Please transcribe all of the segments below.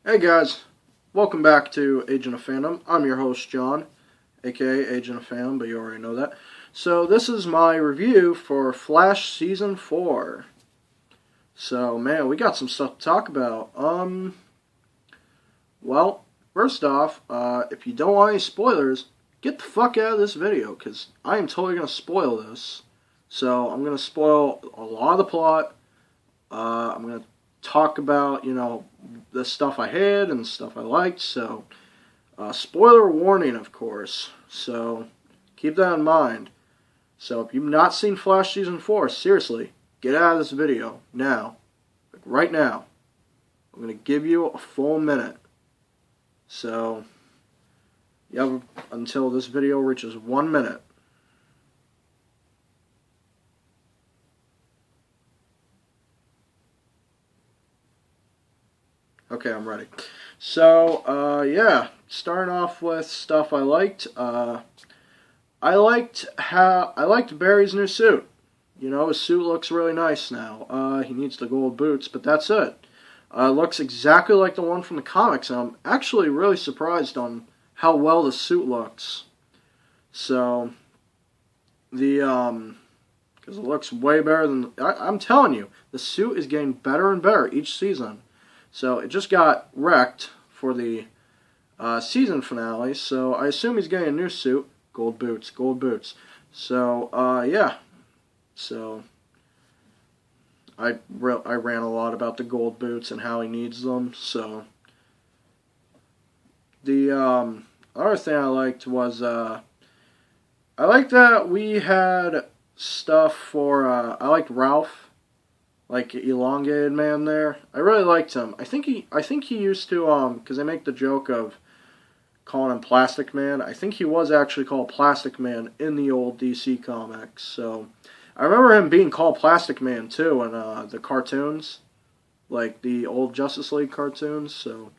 Hey guys, welcome back to Agent of Fandom. I'm your host John, aka Agent of Fandom, but you already know that. So this is my review for Flash Season 4. So man, we got some stuff to talk about. Well, first off, if you don't want any spoilers, get the fuck out of this video, because I am totally going to spoil this. So I'm going to spoil a lot of the plot. I'm going to talk about, the stuff I had and the stuff I liked. So, spoiler warning, of course. So, keep that in mind. So, if you've not seen Flash Season 4, seriously, get out of this video now. Like right now. I'm going to give you a full minute. So, you have until this video reaches 1 minute. Okay, I'm ready. So, yeah, starting off with stuff I liked. I liked Barry's new suit. You know, his suit looks really nice now. He needs the gold boots, but that's it. It looks exactly like the one from the comics, and I'm actually really surprised on how well the suit looks. So, because it looks way better than, I'm telling you, the suit is getting better and better each season. So it just got wrecked for the season finale. So I assume he's getting a new suit. Gold boots, gold boots. So, yeah. So I ran a lot about the gold boots and how he needs them. So the other thing I liked was I liked that we had stuff for I liked Ralph. Like elongated man there. I really liked him. I think he used to because they make the joke of calling him Plastic Man. I think he was actually called Plastic Man in the old DC comics. So I remember him being called Plastic Man too in the cartoons, like the old Justice League cartoons. So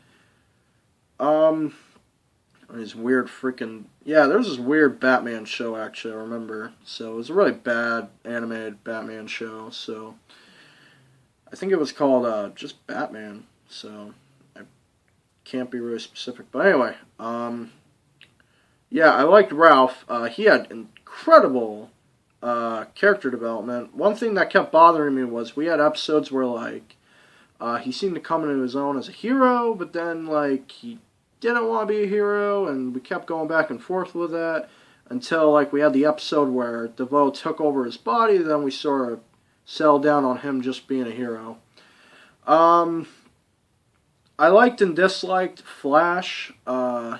these weird freaking there's this weird Batman show actually I remember. So it was a really bad animated Batman show. So I think it was called just Batman, so I can't be really specific. But anyway, yeah, I liked Ralph. He had incredible character development. One thing that kept bothering me was we had episodes where, like, he seemed to come into his own as a hero, but then, like, he didn't want to be a hero, and we kept going back and forth with that until, like, we had the episode where DeVoe took over his body, then we sort of settled down on him just being a hero. I liked and disliked Flash, not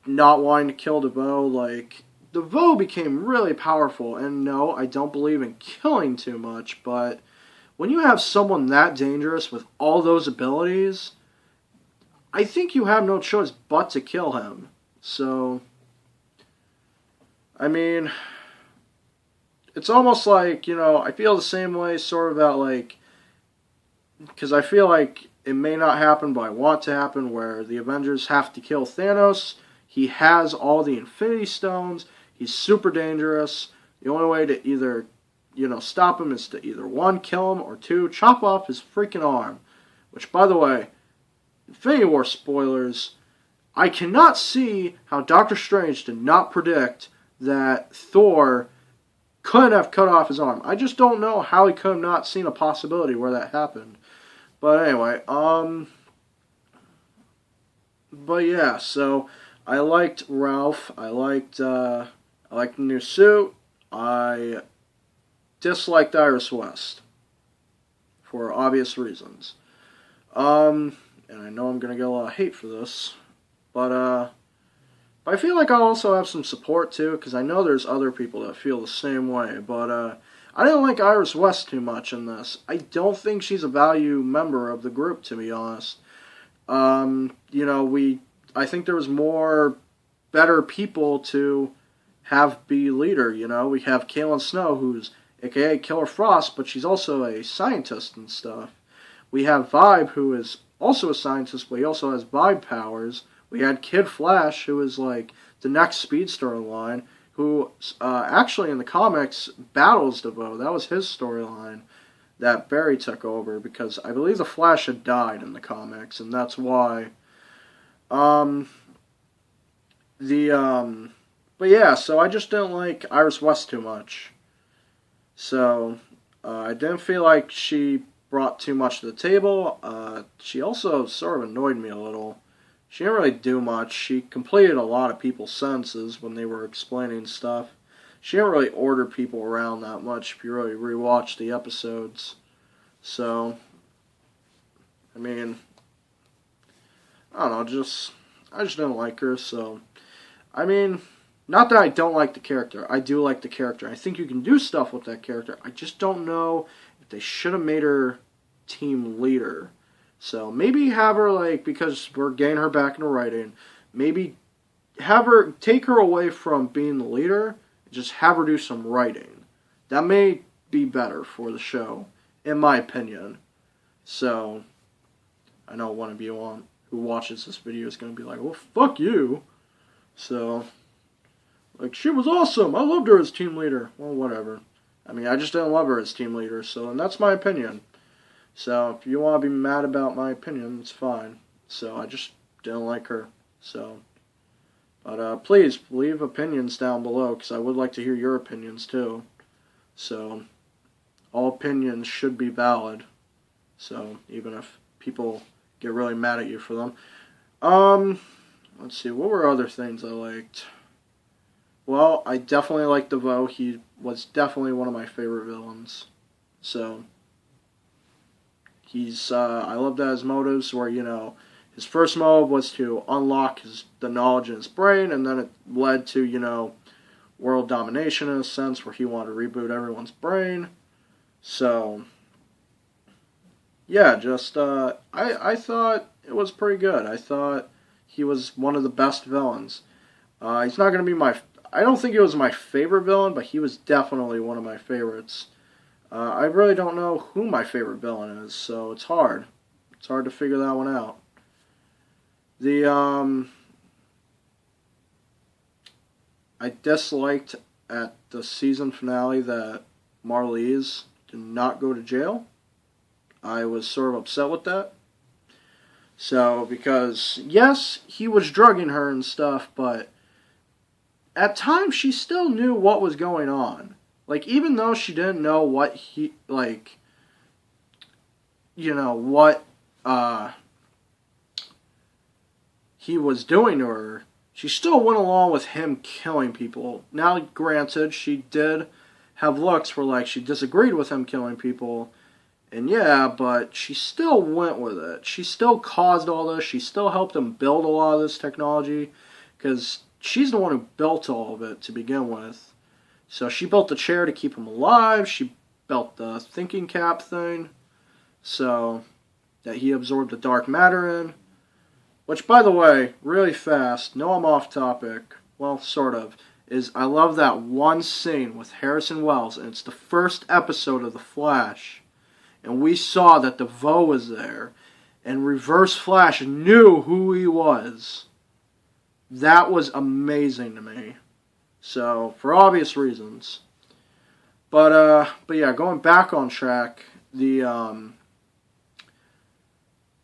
wanting to kill DeVoe. Like, DeVoe became really powerful, and no, I don't believe in killing too much, but when you have someone that dangerous with all those abilities, I think you have no choice but to kill him. So, I mean, it's almost like, I feel the same way sort of about, like, because I feel like it may not happen, but I want to happen, where the Avengers have to kill Thanos. He has all the Infinity Stones. He's super dangerous. The only way to either, stop him is to either, one, kill him, or two, chop off his freaking arm. Which, by the way, Infinity War spoilers, I cannot see how Doctor Strange did not predict that Thor couldn't have cut off his arm. I just don't know how he could have not seen a possibility where that happened. But anyway, but yeah, so I liked Ralph. I liked the new suit. I disliked Iris West for obvious reasons. And I know I'm gonna get a lot of hate for this, but I feel like I also have some support too, because I know there's other people that feel the same way. But I didn't like Iris West too much in this. I don't think she's a value member of the group, to be honest. I think there was more better people to have be leader. We have Caitlin Snow, who's aka Killer Frost, but she's also a scientist and stuff. We have Vibe, who is also a scientist, but he also has Vibe powers. We had Kid Flash, who is like the next speedster in line, who actually in the comics battles DeVoe. That was his storyline. that Barry took over, because I believe the Flash had died in the comics, and that's why. Um, the but yeah, so I just didn't like Iris West too much. So I didn't feel like she brought too much to the table. She also sort of annoyed me a little. She didn't really do much. She completed a lot of people's sentences when they were explaining stuff. She didn't really order people around that much if you really rewatch the episodes. So, I mean, I don't know, I just didn't like her, so I mean, not that I don't like the character. I do like the character. I think you can do stuff with that character. I just don't know if they should have made her team leader. So maybe have her, like, because we're getting her back into writing, maybe take her away from being the leader, and just have her do some writing. That may be better for the show, in my opinion. So, I know one of you who watches this video is going to be like, well, fuck you. So, like, she was awesome. I loved her as team leader. Well, whatever. I mean, I just didn't love her as team leader, so, and that's my opinion. So, if you want to be mad about my opinion, it's fine. So, I just didn't like her. So, but please, leave opinions down below, because I would like to hear your opinions, too. So, all opinions should be valid. So, even if people get really mad at you for them. Let's see, what were other things I liked? Well, I definitely liked DeVoe. He was definitely one of my favorite villains. So, I love that his motives were, his first motive was to unlock the knowledge in his brain, and then it led to, world domination in a sense, where he wanted to reboot everyone's brain. So, yeah, I thought it was pretty good. I thought he was one of the best villains. He's not going to be I don't think he was my favorite villain, but he was definitely one of my favorites. I really don't know who my favorite villain is, so it's hard. It's hard to figure that one out. I disliked at the season finale that Marlize did not go to jail. I was sort of upset with that. So, because, yes, he was drugging her and stuff, but at times she still knew what was going on. Like, even though she didn't know what he was doing to her, she still went along with him killing people. Now, granted, she did have looks where, like, she disagreed with him killing people, and yeah, but she still went with it. She still caused all this. She still helped him build a lot of this technology, because she's the one who built all of it to begin with. So she built the chair to keep him alive. She built the thinking cap thing, so that he absorbed the dark matter in. Which, by the way, really fast, no, I'm off topic, well, sort of, is I love that one scene with Harrison Wells, and it's the first episode of The Flash, and we saw that DeVoe was there, and Reverse Flash knew who he was. That was amazing to me. So, for obvious reasons. But yeah, going back on track,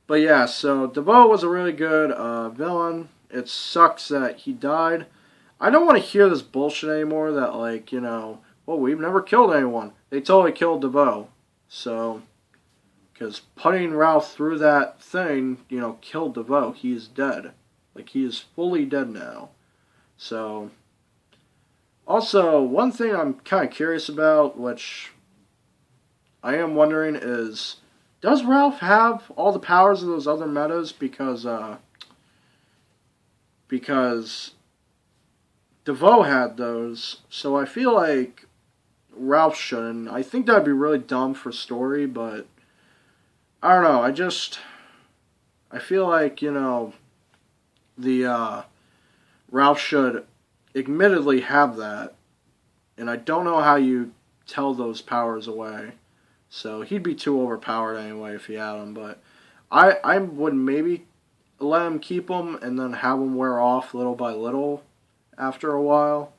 but yeah, so DeVoe was a really good villain. It sucks that he died. I don't want to hear this bullshit anymore that, like, well, we've never killed anyone. They totally killed DeVoe. So, because putting Ralph through that thing, killed DeVoe. He is dead. Like, he is fully dead now. So, also, one thing I'm kind of curious about, which I am wondering, is, does Ralph have all the powers of those other metas? Because DeVoe had those, so I feel like Ralph shouldn't. I think that'd be really dumb for story, but I don't know. I feel like, Ralph should admittedly have that, and I don't know how you tell those powers away. So he'd be too overpowered anyway if he had them, but I would maybe let him keep them and then have them wear off little by little after a while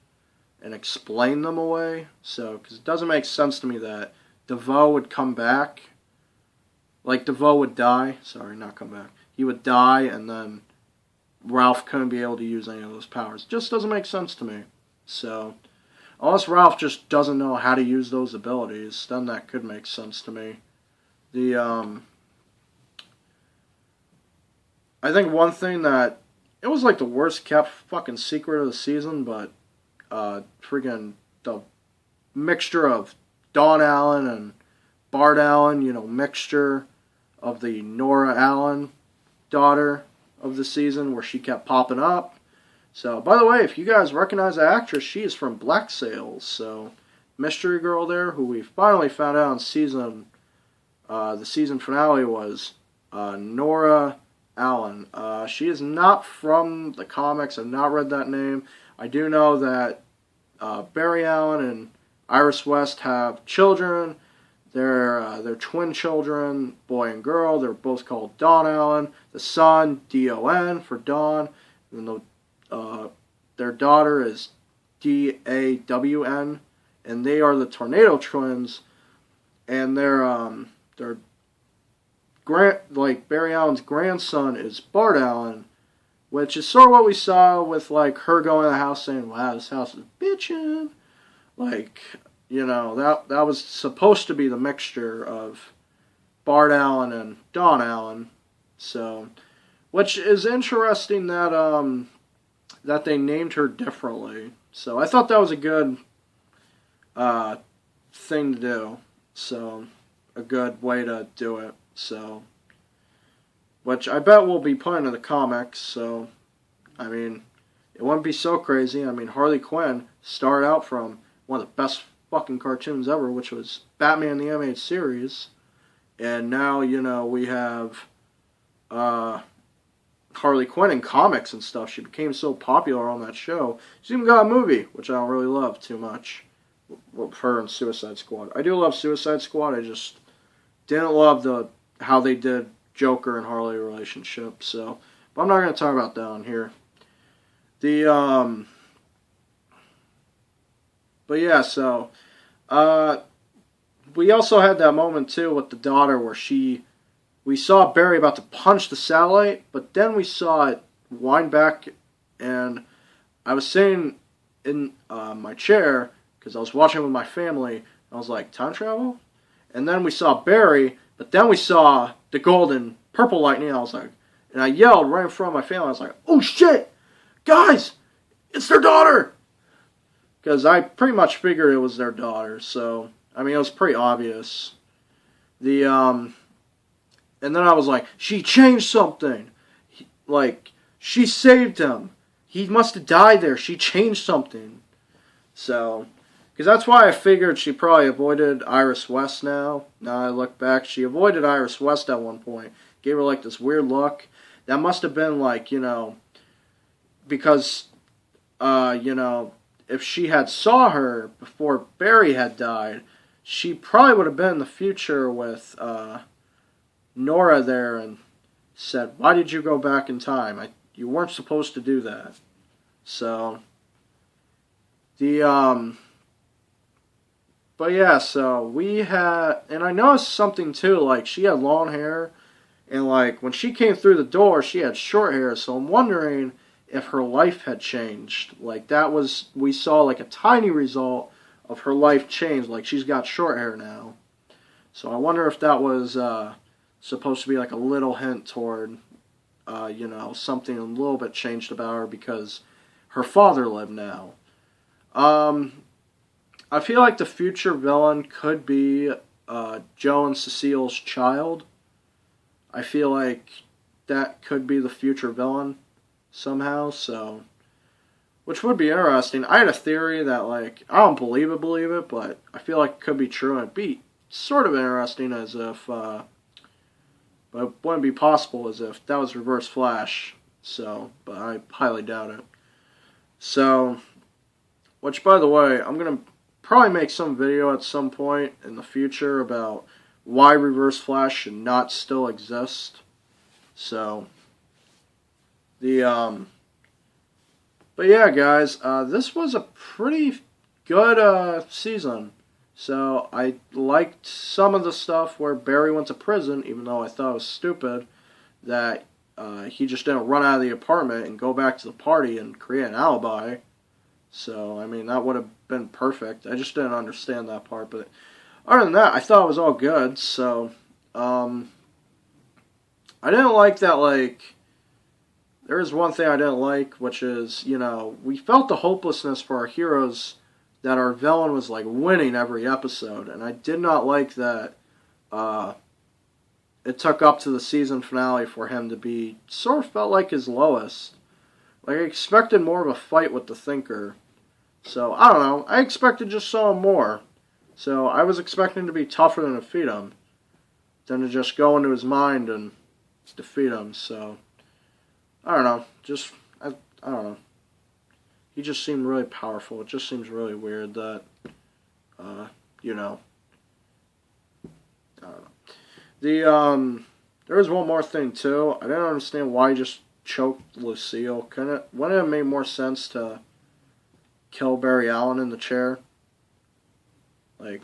and explain them away. So, because it doesn't make sense to me that DeVoe would come back. Like, DeVoe would die. Sorry, not come back. He would die, and then Ralph couldn't be able to use any of those powers. It just doesn't make sense to me. So, unless Ralph just doesn't know how to use those abilities, then that could make sense to me. I think one thing that, it was like the worst kept fucking secret of the season, but friggin' the mixture of Dawn Allen and Bart Allen, mixture of the Nora Allen daughter of the season, where she kept popping up. So, by the way, if you guys recognize the actress, she is from Black Sails. So, mystery girl there, who we finally found out in the season finale was Nora Allen. She is not from the comics. I've not read that name. I do know that Barry Allen and Iris West have children. They're twin children, boy and girl. They're both called Dawn Allen. The son, D-O-N, for Dawn. And their daughter is D-A-W-N. And they are the Tornado Twins. And Barry Allen's grandson is Bart Allen, which is sort of what we saw with, like, her going to the house saying, wow, this house is bitchin'. Like, that was supposed to be the mixture of Bart Allen and Dawn Allen. So, which is interesting that that they named her differently. So I thought that was a good thing to do. So, a good way to do it. So, which I bet will be put into the comics. So, I mean, it wouldn't be so crazy. I mean, Harley Quinn started out from one of the best fucking cartoons ever, which was Batman the Animated Series, and now we have Harley Quinn in comics and stuff. She became so popular on that show. She's even got a movie, which I don't really love too much, with her and Suicide Squad. I do love Suicide Squad. I just didn't love how they did Joker and Harley relationship. So, but I'm not going to talk about that on here. But yeah, so, we also had that moment, too, with the daughter where we saw Barry about to punch the satellite, but then we saw it wind back, and I was sitting in my chair, because I was watching with my family, and I was like, time travel? And then we saw Barry, but then we saw the golden purple lightning, and I was like, and I yelled right in front of my family, I was like, oh shit, guys, it's their daughter! Because I pretty much figured it was their daughter, so, I mean, it was pretty obvious. And then I was like, she changed something. She saved him. He must have died there. She changed something. So, because that's why I figured she probably avoided Iris West now. Now I look back, she avoided Iris West at one point. Gave her, like, this weird look. That must have been, like, because, if she had saw her before Barry had died, she probably would have been in the future with Nora there and said, why did you go back in time? You weren't supposed to do that. So, but yeah, so we had, and I noticed something too, like, she had long hair, and, like, when she came through the door, she had short hair, so I'm wondering if her life had changed. Like, we saw, like, a tiny result of her life change, like, she's got short hair now. So I wonder if that was supposed to be, like, a little hint toward, something a little bit changed about her because her father lived now. I feel like the future villain could be Joe and Cecile's child. I feel like that could be the future villain somehow, so, which would be interesting. I had a theory that, like, I don't believe it, but I feel like it could be true, and it'd be sort of interesting as if, but it wouldn't be possible as if that was Reverse Flash, so, but I highly doubt it. So, which, by the way, I'm going to probably make some video at some point in the future about why Reverse Flash should not still exist. So, but yeah, guys, this was a pretty good season. So I liked some of the stuff where Barry went to prison, even though I thought it was stupid that he just didn't run out of the apartment and go back to the party and create an alibi. So, I mean, that would have been perfect. I just didn't understand that part. But other than that, I thought it was all good. So, I didn't like that, like, there is one thing I didn't like, which is, we felt the hopelessness for our heroes that our villain was, like, winning every episode. And I did not like that it took up to the season finale for him to be, sort of felt like his lowest. Like, I expected more of a fight with the Thinker. So, I don't know. I expected just so more. So, I was expecting to be tougher than defeat him than to just go into his mind and defeat him. So, I don't know. I don't know. He just seemed really powerful. It just seems really weird that, I don't know. There was one more thing, too. I didn't understand why he just choked Lucille. Wouldn't it have made more sense to kill Barry Allen in the chair? Like,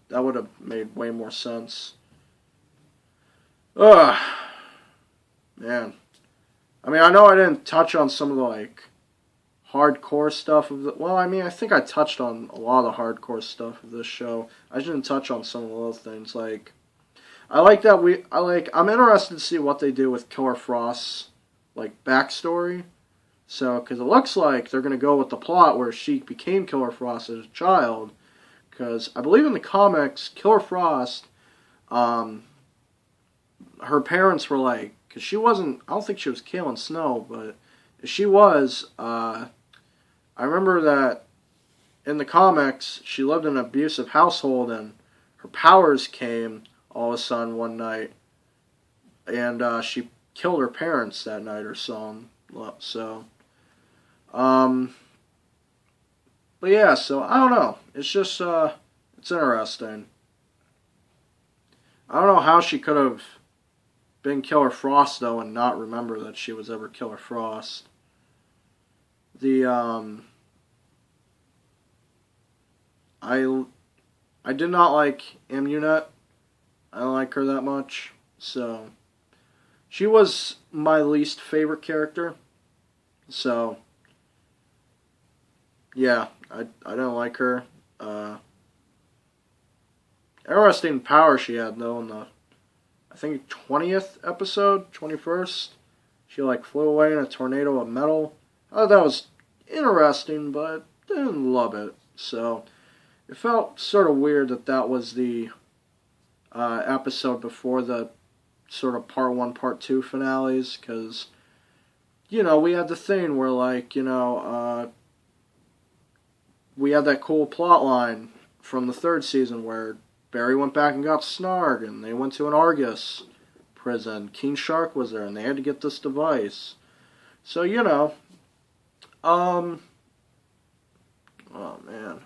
that would have made way more sense. Ugh. Man. I mean, I know I didn't touch on some of the, like, hardcore stuff of the... Well, I mean, I think I touched on a lot of the hardcore stuff of this show. I just didn't touch on some of the little things, like... I'm interested to see what they do with Killer Frost's, like, backstory. So, because it looks like they're going to go with the plot where she became Killer Frost as a child. Because I believe in the comics, Killer Frost, her parents were like, because she wasn't, I don't think she was Kaylin Snow, but if she was, I remember that in the comics, she lived in an abusive household and her powers came all of a sudden one night, and she killed her parents that night or so. So, but yeah, so I don't know. It's just, it's interesting. I don't know how she could have been Killer Frost, though, and not remember that she was ever Killer Frost. I did not like Amunet. I don't like her that much. So, she was my least favorite character. So, yeah, I didn't like her. Interesting power she had, though, in the, I think, 20th episode, 21st. She, like, flew away in a tornado of metal. I thought that was interesting, but didn't love it. So, it felt sort of weird that that was the episode before the sort of part 1, part 2 finales, because, we had the thing where, like, we had that cool plot line from the 3rd season where Barry went back and got Snarg, and they went to an Argus prison. King Shark was there, and they had to get this device. So, oh, man.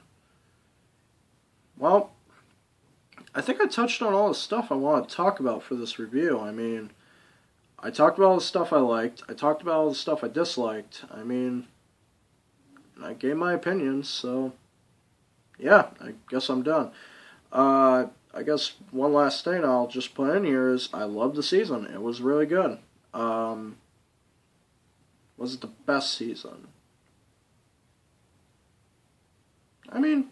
Well, I think I touched on all the stuff I want to talk about for this review. I mean, I talked about all the stuff I liked. I talked about all the stuff I disliked. I mean, I gave my opinions, so yeah, I guess I'm done. I guess one last thing I'll just put in here is I loved the season. It was really good. Was it the best season? I mean,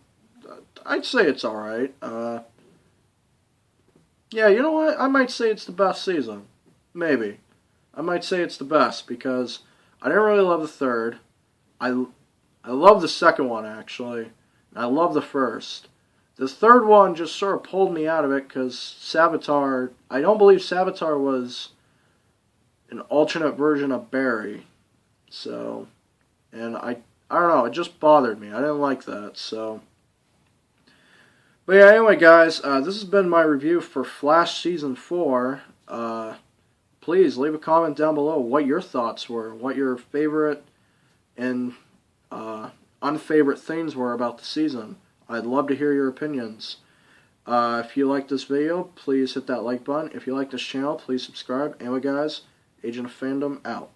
I'd say it's alright. Yeah, you know what? I might say it's the best season. Maybe. I might say it's the best because I didn't really love the 3rd. I love the 2nd one, actually. I love the 1st. The 3rd one just sort of pulled me out of it because Savitar... I don't believe Savitar was an alternate version of Barry. So... And I don't know, it just bothered me. I didn't like that, so... But yeah, anyway, guys, this has been my review for Flash Season 4. Please leave a comment down below what your thoughts were, what your favorite and unfavorite things were about the season. I'd love to hear your opinions. If you like this video, please hit that like button. If you like this channel, please subscribe. Anyway, guys, Agent of Fandom out.